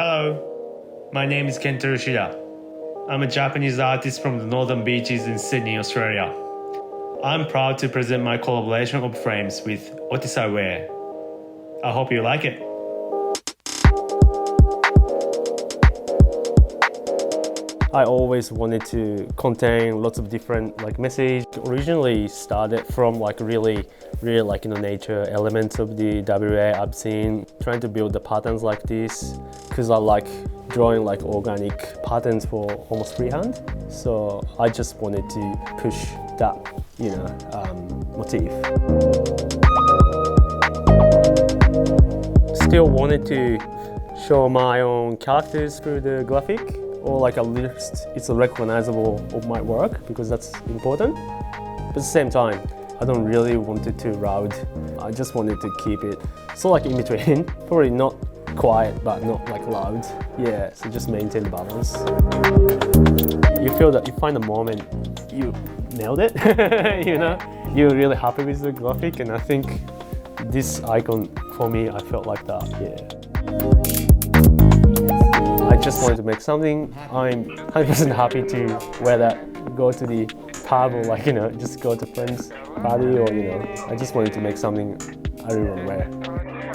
Hello, my name is Kentaro Yoshida. I'm a Japanese artist from the northern beaches in Sydney, Australia. I'm proud to present my collaboration of frames with Otis Iife. I hope you like it. I always wanted to contain lots of different message. Originally started from really nature elements of the WA I've seen, trying to build the patterns like this because I like drawing organic patterns for almost freehand. So I just wanted to push that motif. Still wanted to show my own characters through the graphic, or at least it's recognizable of my work, because that's important. But at the same time, I don't really want it too loud. I just wanted to keep it in between. Probably not quiet, but not loud. Yeah, so just maintain the balance. You feel that you find the moment, you nailed it, You're really happy with the graphic, and I think this icon, for me, I felt like that, yeah. I just wanted to make something. I'm 100% happy to wear that, go to the pub, or just go to friends' party, or I just wanted to make something I really want to wear.